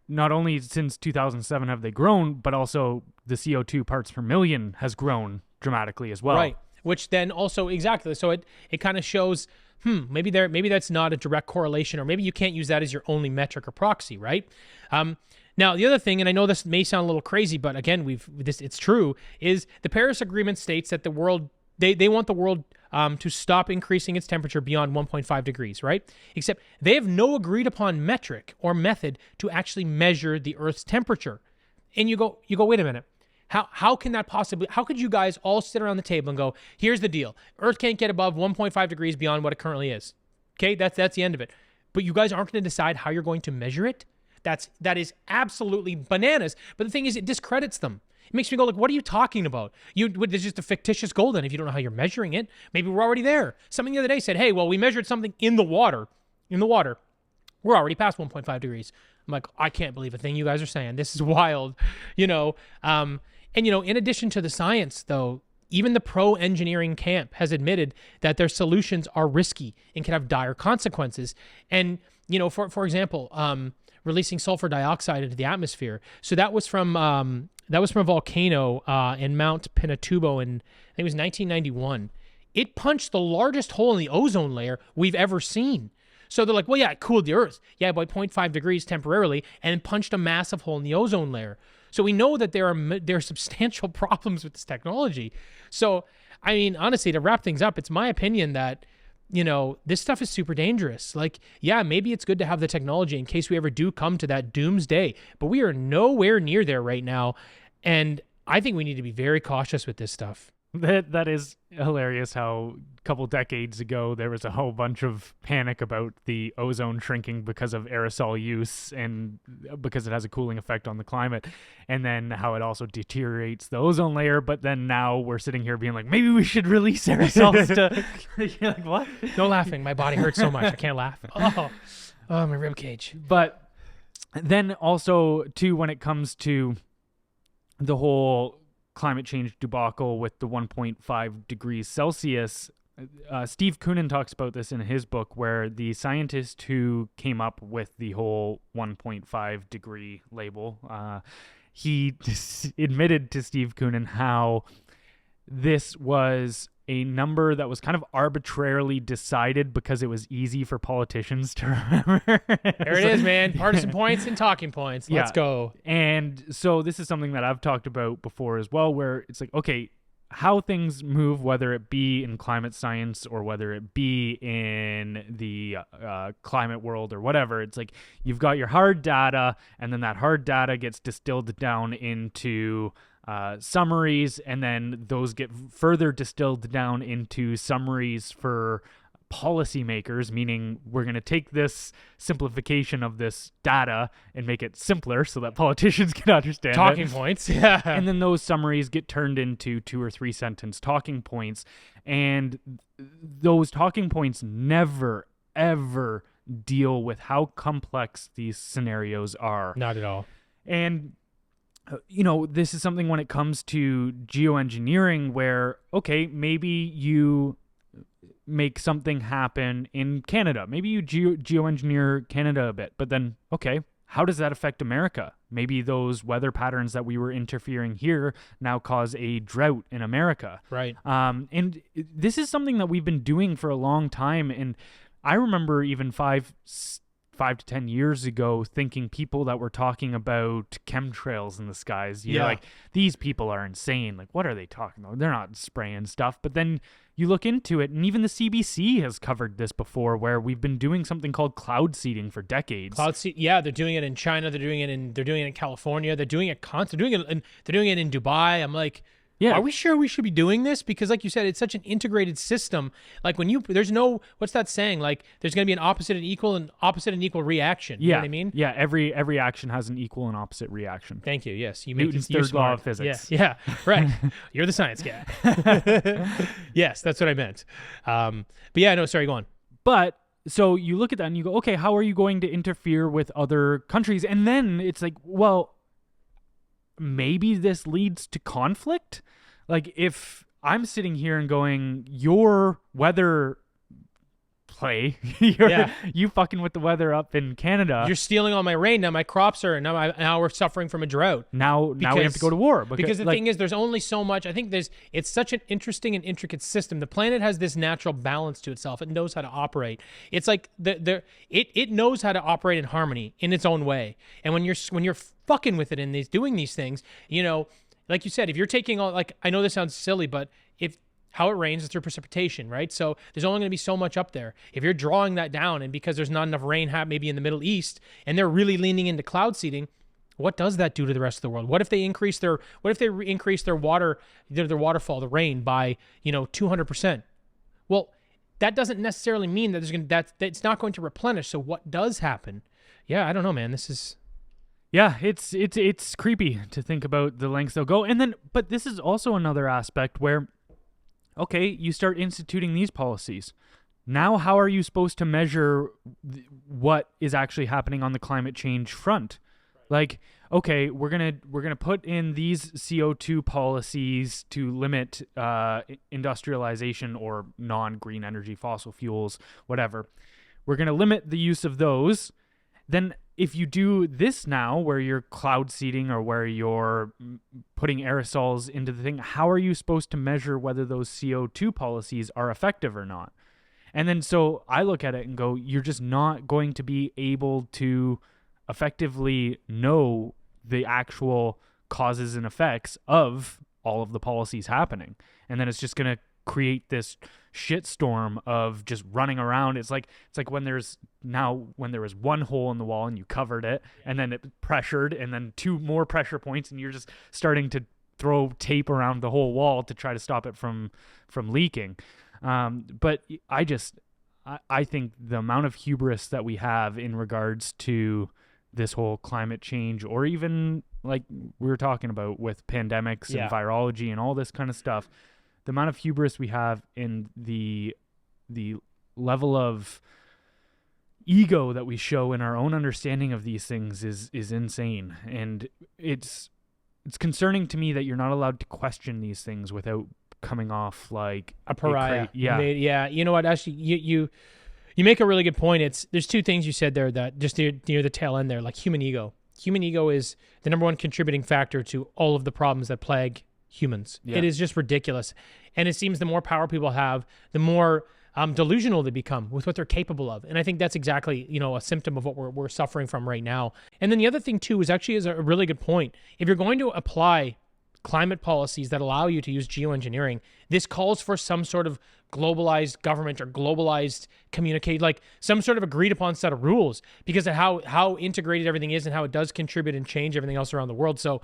S2: not only since 2007 have they grown, but also the CO2 parts per million has grown dramatically as well.
S1: Right. Which then also, exactly. So it kind of shows, maybe that's not a direct correlation, or maybe you can't use that as your only metric or proxy, right? Now, the other thing, and I know this may sound a little crazy, but again, it's true, is the Paris Agreement states that the world, they want the world to stop increasing its temperature beyond 1.5 degrees, right? Except they have no agreed upon metric or method to actually measure the Earth's temperature. And you go, wait a minute. How can that possibly, how could you guys all sit around the table and go, here's the deal. Earth can't get above 1.5 degrees beyond what it currently is. Okay, that's the end of it. But you guys aren't going to decide how you're going to measure it? That is absolutely bananas. But the thing is, it discredits them. It makes me go, like, what are you talking about? There's just a fictitious goal then if you don't know how you're measuring it. Maybe we're already there. Something the other day said, hey, well, we measured something in the water. We're already past 1.5 degrees. I'm like, I can't believe a thing you guys are saying. This is wild, And, in addition to the science, though, even the pro-engineering camp has admitted that their solutions are risky and can have dire consequences. And, for example, releasing sulfur dioxide into the atmosphere. So that was from a volcano in Mount Pinatubo in, I think it was 1991. It punched the largest hole in the ozone layer we've ever seen. So they're like, well, yeah, it cooled the Earth. Yeah, by 0.5 degrees temporarily, and punched a massive hole in the ozone layer. So we know that there are substantial problems with this technology. So, I mean, honestly, to wrap things up, it's my opinion that, this stuff is super dangerous. Like, yeah, maybe it's good to have the technology in case we ever do come to that doomsday, but we are nowhere near there right now. And I think we need to be very cautious with this stuff.
S2: That is hilarious how a couple decades ago there was a whole bunch of panic about the ozone shrinking because of aerosol use and because it has a cooling effect on the climate, and then how it also deteriorates the ozone layer. But then now we're sitting here being like, maybe we should release aerosols to... You're like, what?
S1: No laughing. My body hurts so much. I can't laugh. Oh, my rib cage.
S2: But then also, too, when it comes to the whole climate change debacle with the 1.5 degrees Celsius, Steve Koonin talks about this in his book, where the scientist who came up with the whole 1.5 degree label, he admitted to Steve Koonin how this was a number that was kind of arbitrarily decided because it was easy for politicians to remember.
S1: There it is, man. Partisan points and talking points. Let's go.
S2: And so this is something that I've talked about before as well, where it's like, okay, how things move, whether it be in climate science or whether it be in the climate world or whatever, it's like you've got your hard data, and then that hard data gets distilled down into summaries, and then those get further distilled down into summaries for policymakers, meaning we're going to take this simplification of this data and make it simpler so that politicians can understand
S1: talking points. Yeah.
S2: And then those summaries get turned into 2 or 3 sentence talking points, and those talking points never ever deal with how complex these scenarios are.
S1: Not at all.
S2: And this is something when it comes to geoengineering where, okay, maybe you make something happen in Canada. Maybe you geoengineer Canada a bit, but then, okay, how does that affect America? Maybe those weather patterns that we were interfering here now cause a drought in America.
S1: Right.
S2: And this is something that we've been doing for a long time. And I remember even 5 to 10 years ago thinking people that were talking about chemtrails in the skies, you're like, these people are insane. Like, what are they talking about? They're not spraying stuff. But then you look into it, and even the CBC has covered this before, where we've been doing something called cloud seeding for decades.
S1: They're doing it in China. They're doing it in California. They're doing it constantly. They're doing it in Dubai. I'm like, are we sure we should be doing this? Because like you said, it's such an integrated system. Like there's no, what's that saying? Like there's going to be an opposite and equal reaction. You know what I mean?
S2: Yeah. Every action has an equal and opposite reaction.
S1: Thank you. Yes.
S2: Newton's third law of physics.
S1: Yeah. Right. You're the science guy. Yes. That's what I meant. But yeah, no, sorry, go on.
S2: But so you look at that and you go, okay, how are you going to interfere with other countries? And then it's like, well, maybe this leads to conflict. Like if I'm sitting here and going, your weather play, you fucking with the weather up in Canada.
S1: You're stealing all my rain. Now my crops are, now we're suffering from a drought.
S2: Now we have to go to war.
S1: Because the thing is, there's only so much. I think it's such an interesting and intricate system. The planet has this natural balance to itself. It knows how to operate. It's like it knows how to operate in harmony in its own way. And when you're fucking with it and doing these things, like you said, if you're taking all, like, I know this sounds silly, but how it rains is through precipitation, right? So there's only going to be so much up there. If you're drawing that down, and because there's not enough rain maybe in the Middle East, and they're really leaning into cloud seeding, what does that do to the rest of the world? What if they increase their waterfall, the rain, by 200%? Well, that doesn't necessarily mean that it's not going to replenish. So what does happen? Yeah, I don't know, man. This is.
S2: Yeah, it's creepy to think about the lengths they'll go. And then, but this is also another aspect where, okay, you start instituting these policies. Now, how are you supposed to measure what is actually happening on the climate change front? Like, okay, we're gonna put in these CO2 policies to limit industrialization or non-green energy, fossil fuels, whatever. We're gonna limit the use of those. Then if you do this now, where you're cloud seeding or where you're putting aerosols into the thing, how are you supposed to measure whether those CO2 policies are effective or not? And then so I look at it and go, you're just not going to be able to effectively know the actual causes and effects of all of the policies happening. And then it's just going to create this shitstorm of just running around. It's like when there was one hole in the wall and you covered it, and then it pressured, and then 2 more pressure points, and you're just starting to throw tape around the whole wall to try to stop it from leaking. But I think the amount of hubris that we have in regards to this whole climate change, or even like we were talking about with pandemics and virology and all this kind of stuff, the amount of hubris we have in the level of ego that we show in our own understanding of these things is insane. And it's concerning to me that you're not allowed to question these things without coming off like
S1: a pariah.
S2: Yeah.
S1: You know what? Actually, you make a really good point. There's 2 things you said there that just near the tail end there, like human ego. Human ego is the number 1 contributing factor to all of the problems that plague humans. It is just ridiculous. And it seems the more power people have, the more delusional they become with what they're capable of. And I think that's exactly, a symptom of what we're suffering from right now. And then the other thing too is a really good point. If you're going to apply climate policies that allow you to use geoengineering, this calls for some sort of globalized government or globalized communicate, like some sort of agreed upon set of rules, because of how integrated everything is and how it does contribute and change everything else around the world. So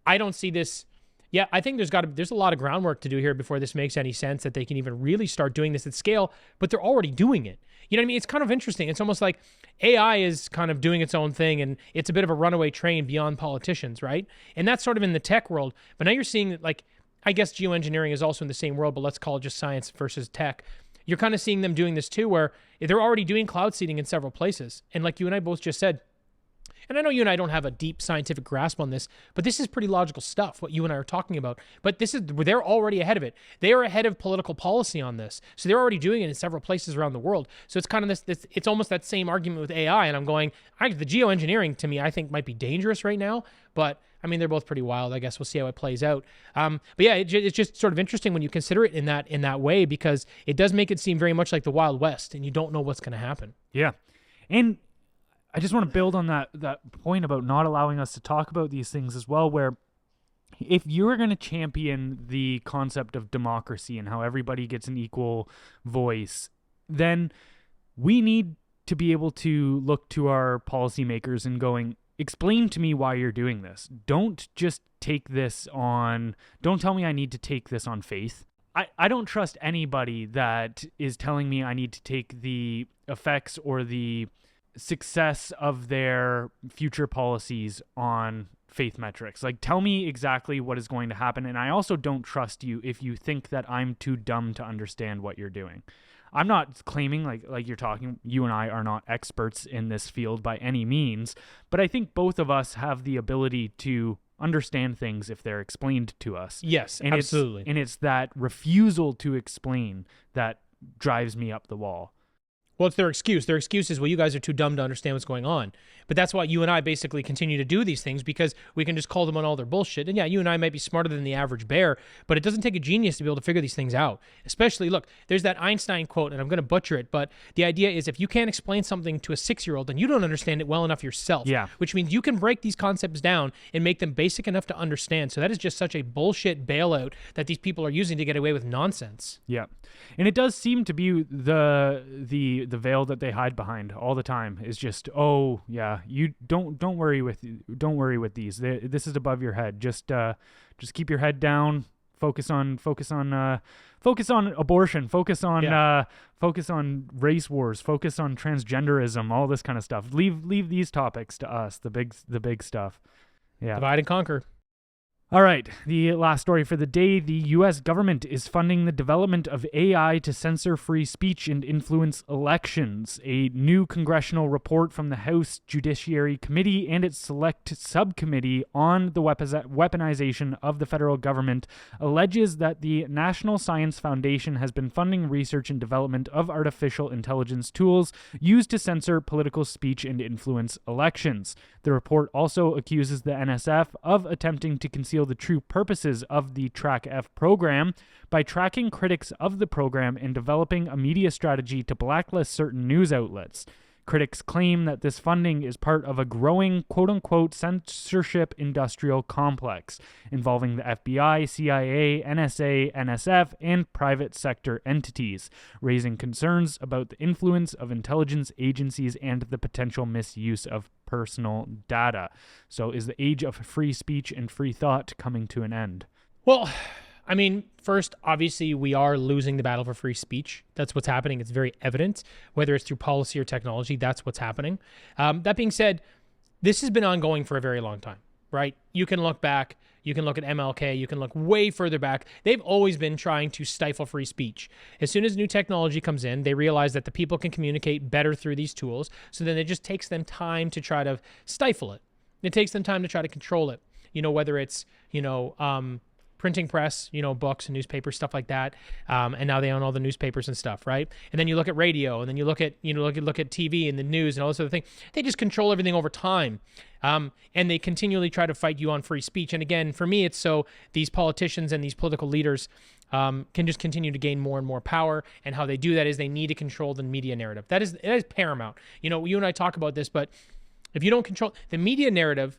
S1: I don't see this. Yeah, I think there's a lot of groundwork to do here before this makes any sense, that they can even really start doing this at scale, but they're already doing it. You know what I mean? It's kind of interesting. It's almost like AI is kind of doing its own thing, and it's a bit of a runaway train beyond politicians, right? And that's sort of in the tech world. But now you're seeing that, like, I guess geoengineering is also in the same world, but let's call it just science versus tech. You're kind of seeing them doing this too, where they're already doing cloud seeding in several places. And like you and I both just said, and I know you and I don't have a deep scientific grasp on this, but this is pretty logical stuff, what you and I are talking about. But they're already ahead of it. They are ahead of political policy on this. So they're already doing it in several places around the world. So it's kind of this it's almost that same argument with AI. And I'm going, the geoengineering to me, I think might be dangerous right now, but I mean, they're both pretty wild. I guess we'll see how it plays out. But yeah, it's just sort of interesting when you consider it in that way, because it does make it seem very much like the Wild West, and you don't know what's going to happen.
S2: Yeah. And I just want to build on that point about not allowing us to talk about these things as well, where if you're going to champion the concept of democracy and how everybody gets an equal voice, then we need to be able to look to our policymakers and going, explain to me why you're doing this. Don't just take this on, don't tell me I need to take this on faith. I don't trust anybody that is telling me I need to take the effects or the success of their future policies on faith metrics. Like, tell me exactly what is going to happen. And I also don't trust you if you think that I'm too dumb to understand what you're doing. I'm not claiming like you're talking, you and I are not experts in this field by any means, but I think both of us have the ability to understand things if they're explained to us.
S1: Yes,
S2: and
S1: absolutely.
S2: It's that refusal to explain that drives me up the wall.
S1: Well, it's their excuse. Their excuse is, well, you guys are too dumb to understand what's going on. But that's why you and I basically continue to do these things, because we can just call them on all their bullshit. And yeah, you and I might be smarter than the average bear, but it doesn't take a genius to be able to figure these things out. Especially, look, there's that Einstein quote, and I'm going to butcher it, but the idea is if you can't explain something to a 6-year-old, then you don't understand it well enough yourself.
S2: Yeah.
S1: Which means you can break these concepts down and make them basic enough to understand. So that is just such a bullshit bailout that these people are using to get away with nonsense.
S2: Yeah. And it does seem to be the veil that they hide behind all the time is just, oh yeah, you don't worry with these. This is above your head. Just keep your head down. Focus on abortion. Focus on race wars. Focus on transgenderism. All this kind of stuff. Leave these topics to us. The big stuff. Yeah.
S1: Divide and conquer.
S2: All right, the last story for the day. The U.S. government is funding the development of AI to censor free speech and influence elections. A new congressional report from the House Judiciary Committee and its select subcommittee on the weaponization of the federal government alleges that the National Science Foundation has been funding research and development of artificial intelligence tools used to censor political speech and influence elections. The report also accuses the NSF of attempting to conceal the true purposes of the Track F program by tracking critics of the program and developing a media strategy to blacklist certain news outlets. Critics claim that this funding is part of a growing quote-unquote censorship industrial complex involving the FBI, CIA, NSA, NSF, and private sector entities, raising concerns about the influence of intelligence agencies and the potential misuse of personal data. So is the age of free speech and free thought coming to an end?
S1: Well, I mean, first, obviously, we are losing the battle for free speech. That's what's happening. It's very evident. Whether it's through policy or technology, that's what's happening. That being said, this has been ongoing for a very long time, right? You can look back. You can look at MLK. You can look way further back. They've always been trying to stifle free speech. As soon as new technology comes in, they realize that the people can communicate better through these tools. So then it just takes them time to try to stifle it. It takes them time to try to control it. Whether it's, printing press, books and newspapers, stuff like that. And now they own all the newspapers and stuff, right? And then you look at radio, and then you look at TV and the news and all this other thing. They just control everything over time. And they continually try to fight you on free speech. And again, for me, it's so these politicians and these political leaders can just continue to gain more and more power. And how they do that is they need to control the media narrative. That is paramount. You and I talk about this, but if you don't control the media narrative,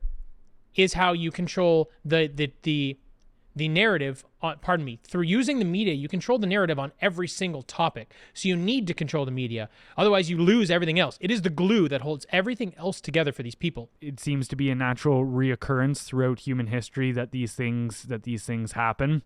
S1: is how you control the narrative, through using the media, you control the narrative on every single topic. So you need to control the media. Otherwise, you lose everything else. It is the glue that holds everything else together for these people.
S2: It seems to be a natural reoccurrence throughout human history that these things happen.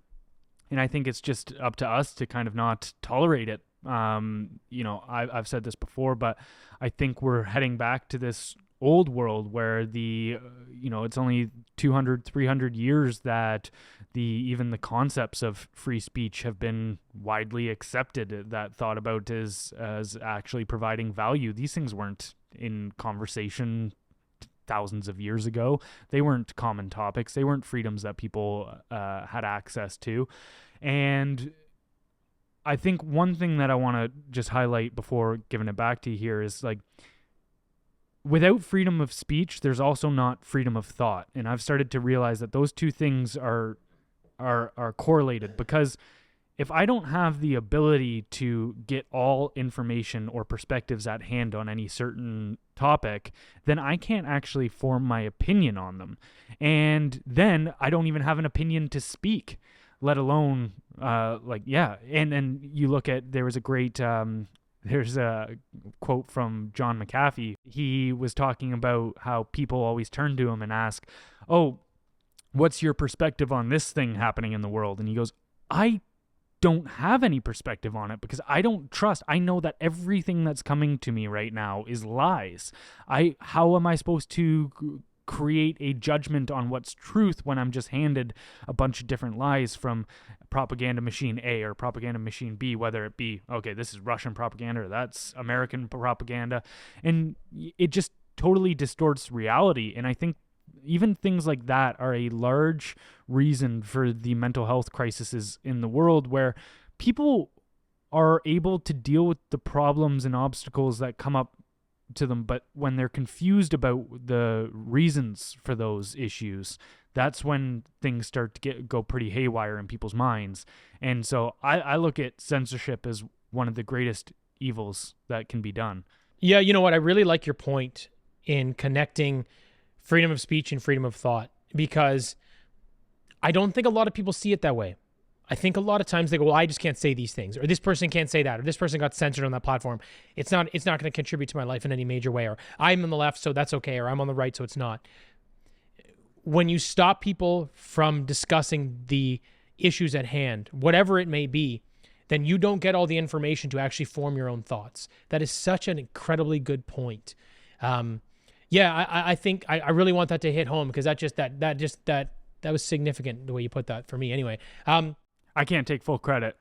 S2: And I think it's just up to us to kind of not tolerate it. I've said this before, but I think we're heading back to this old world where it's only 200, 300 years that even the concepts of free speech have been widely accepted, that thought about as actually providing value. These things weren't in conversation thousands of years ago. They weren't common topics. They weren't freedoms that people had access to. And I think one thing that I want to just highlight before giving it back to you here is, like, without freedom of speech, there's also not freedom of thought. And I've started to realize that those two things are correlated, because if I don't have the ability to get all information or perspectives at hand on any certain topic, then I can't actually form my opinion on them. And then I don't even have an opinion to speak, let alone, And you look at, there was a great, there's a quote from John McAfee. He was talking about how people always turn to him and ask, oh, what's your perspective on this thing happening in the world? And he goes, I don't have any perspective on it, because I don't trust. I know that everything that's coming to me right now is lies. How am I supposed to create a judgment on what's truth when I'm just handed a bunch of different lies from propaganda machine A or propaganda machine B, whether it be, okay, this is Russian propaganda or that's American propaganda, and it just totally distorts reality. And I think even things like that are a large reason for the mental health crises in the world, where people are able to deal with the problems and obstacles that come up to them, but when they're confused about the reasons for those issues, that's when things start to go pretty haywire in people's minds. And so I look at censorship as one of the greatest evils that can be done.
S1: Yeah, you know what? I really like your point in connecting freedom of speech and freedom of thought, because I don't think a lot of people see it that way. I think a lot of times they go, well, I just can't say these things, or this person can't say that, or this person got censored on that platform. It's not going to contribute to my life in any major way, or I'm on the left, so that's okay, or I'm on the right, so it's not. When you stop people from discussing the issues at hand, whatever it may be, then you don't get all the information to actually form your own thoughts. That is such an incredibly good point. I think I really want that to hit home, because that was significant the way you put that for me. Anyway,
S2: I can't take full credit.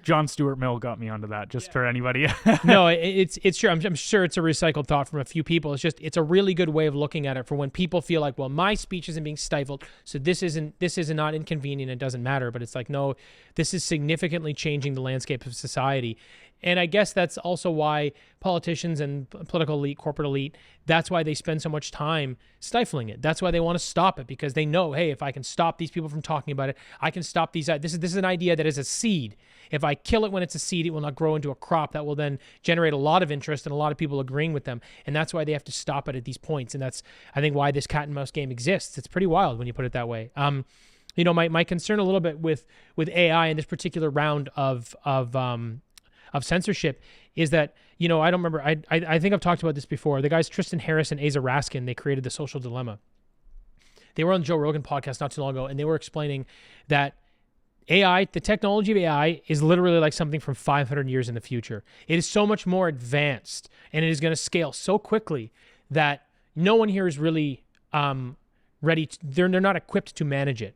S2: John Stuart Mill got me onto that, just for anybody.
S1: No, it's true. I'm sure it's a recycled thought from a few people. It's a really good way of looking at it for when people feel like, well, my speech isn't being stifled, so this is not inconvenient, it doesn't matter. But it's like, no, this is significantly changing the landscape of society. And I guess that's also why politicians and political elite, corporate elite, that's why they spend so much time stifling it. That's why they want to stop it, because they know, hey, if I can stop these people from talking about it, I can stop these. This is an idea that is a seed. If I kill it when it's a seed, it will not grow into a crop that will then generate a lot of interest and a lot of people agreeing with them. And that's why they have to stop it at these points. And that's, I think, why this cat and mouse game exists. It's pretty wild when you put it that way. My concern a little bit with AI in this particular round of censorship is that, I don't remember, I think I've talked about this before. The guys Tristan Harris and Asa Raskin, they created The Social Dilemma. They were on Joe Rogan podcast not too long ago, and they were explaining that AI, the technology of AI, is literally like something from 500 years in the future. It is so much more advanced, and it is going to scale so quickly that no one here is really ready. They're not equipped to manage it,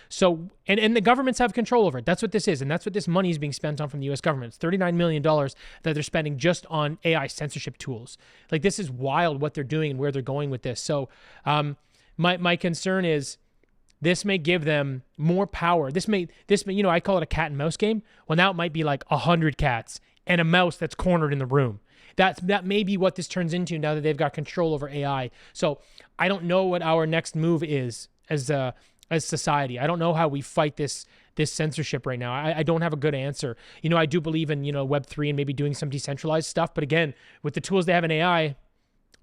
S1: So, and the governments have control over it. That's what this is, and that's what this money is being spent on from the U.S. government. It's $39 million that they're spending just on AI censorship tools. Like, this is wild what they're doing and where they're going with this. So, my concern is this may give them more power. This may, I call it a cat and mouse game. Well, now it might be like 100 cats and a mouse that's cornered in the room. That may be what this turns into now that they've got control over AI. So I don't know what our next move is as society. I don't know how we fight this censorship right now. I don't have a good answer. I do believe in, Web3 and maybe doing some decentralized stuff. But again, with the tools they have in AI,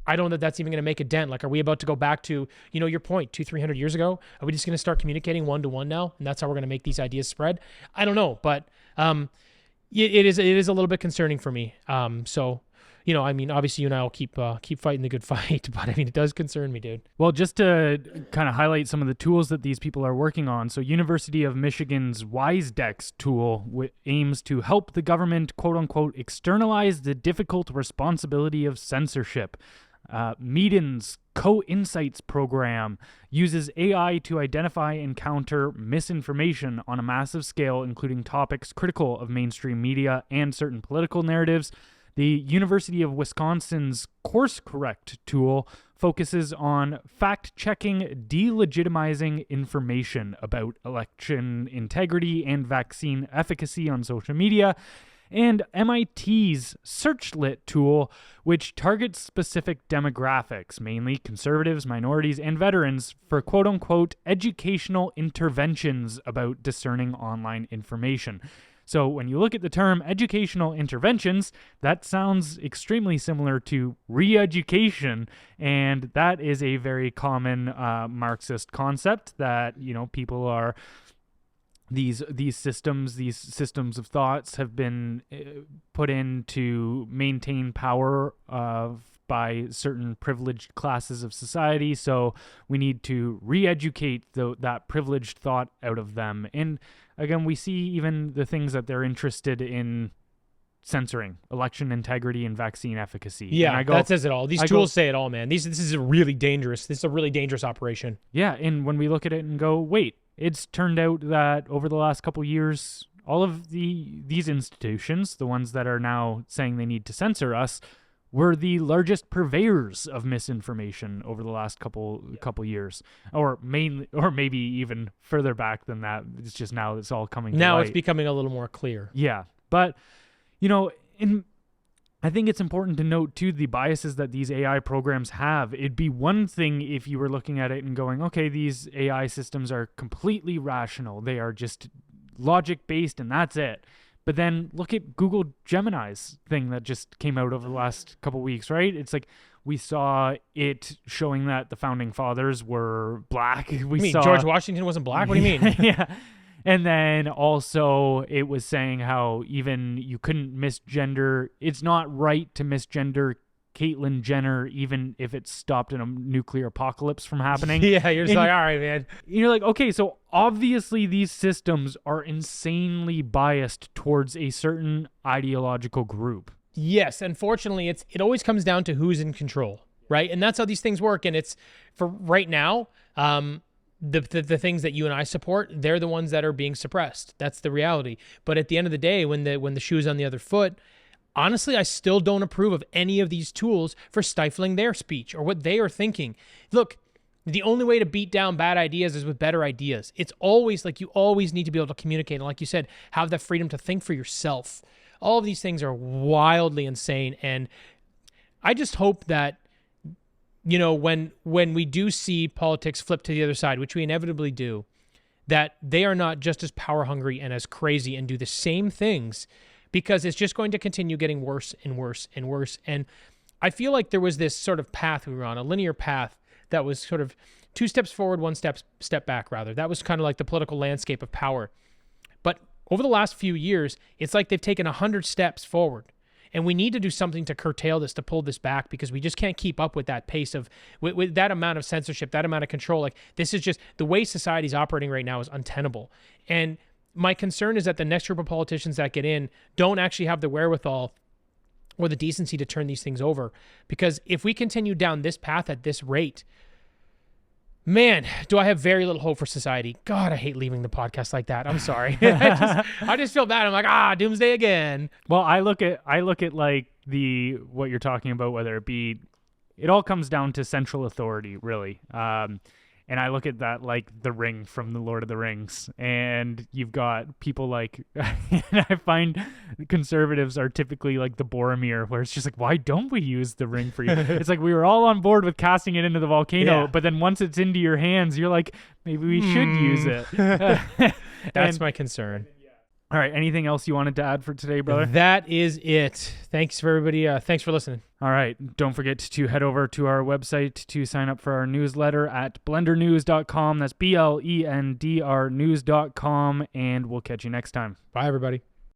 S1: I don't know that that's even going to make a dent. Like, are we about to go back to, your point, 200-300 years ago? Are we just going to start communicating one-to-one now? And that's how we're going to make these ideas spread? I don't know. But it is a little bit concerning for me. Obviously you and I will keep fighting the good fight, but it does concern me, dude.
S2: Well, just to kind of highlight some of the tools that these people are working on. So University of Michigan's WiseDex tool aims to help the government, quote unquote, externalize the difficult responsibility of censorship. Meaden's Co-Insights program uses AI to identify and counter misinformation on a massive scale, including topics critical of mainstream media and certain political narratives. The University of Wisconsin's Course Correct tool focuses on fact-checking, delegitimizing information about election integrity and vaccine efficacy on social media, and MIT's SearchLit tool, which targets specific demographics, mainly conservatives, minorities, and veterans, for quote-unquote educational interventions about discerning online information. So when you look at the term educational interventions, that sounds extremely similar to re-education, and that is a very common Marxist concept that, people are these systems of thoughts have been put in to maintain power by certain privileged classes of society. So we need to re-educate that privileged thought out of them. And again, we see even the things that they're interested in censoring: election integrity and vaccine efficacy.
S1: Yeah, that says it all. These tools say it all, man. This is a really dangerous operation.
S2: Yeah, and when we look at it and go, wait, it's turned out that over the last couple of years, all of these institutions, the ones that are now saying they need to censor us, were the largest purveyors of misinformation over the last couple years, or maybe even further back than that. It's just now it's all coming to
S1: now
S2: light.
S1: It's becoming a little more clear.
S2: Yeah, but I think it's important to note too the biases that these AI programs have. It'd be one thing if you were looking at it and going, okay, these AI systems are completely rational, they are just logic based, and that's it. But then look at Google Gemini's thing that just came out over the last couple weeks, right? It's like we saw it showing that the founding fathers were black.
S1: George Washington wasn't black? What do you mean?
S2: Yeah. And then also it was saying how even you couldn't misgender. It's not right to misgender Caitlyn Jenner, even if it stopped a nuclear apocalypse from happening.
S1: Yeah, you're just all right, man.
S2: You're like, okay, so obviously these systems are insanely biased towards a certain ideological group.
S1: Yes, unfortunately, it always comes down to who's in control, right? And that's how these things work. And it's for right now, the things that you and I support, they're the ones that are being suppressed. That's the reality. But at the end of the day, when the shoe's on the other foot, honestly, I still don't approve of any of these tools for stifling their speech or what they are thinking. Look, the only way to beat down bad ideas is with better ideas. It's always like you always need to be able to communicate. And like you said, have the freedom to think for yourself. All of these things are wildly insane. And I just hope that, when we do see politics flip to the other side, which we inevitably do, that they are not just as power hungry and as crazy and do the same things, because it's just going to continue getting worse and worse and worse. And I feel like there was this sort of path we were on, a linear path that was sort of 2 steps forward, 1 step back, rather. That was kind of like the political landscape of power. But over the last few years, it's like they've taken 100 steps forward. And we need to do something to curtail this, to pull this back, because we just can't keep up with that pace of, with that amount of censorship, that amount of control. Like, this is just, the way society's operating right now is untenable. And my concern is that the next group of politicians that get in don't actually have the wherewithal or the decency to turn these things over. Because if we continue down this path at this rate, man, do I have very little hope for society. God, I hate leaving the podcast like that. I'm sorry. I just feel bad. I'm like, doomsday again.
S2: Well, I look at like what you're talking about, whether it be, it all comes down to central authority, really. And I look at that like the ring from the Lord of the Rings, and you've got people like, and I find conservatives are typically like the Boromir, where it's just like, why don't we use the ring for you? It's like we were all on board with casting it into the volcano, but then once it's into your hands, you're like, maybe we should use it.
S1: That's my concern.
S2: All right. Anything else you wanted to add for today, brother?
S1: That is it. Thanks for everybody. Thanks for listening.
S2: All right. Don't forget to head over to our website to sign up for our newsletter at blendrnews.com. That's BLENDR news.com. And we'll catch you next time.
S1: Bye, everybody.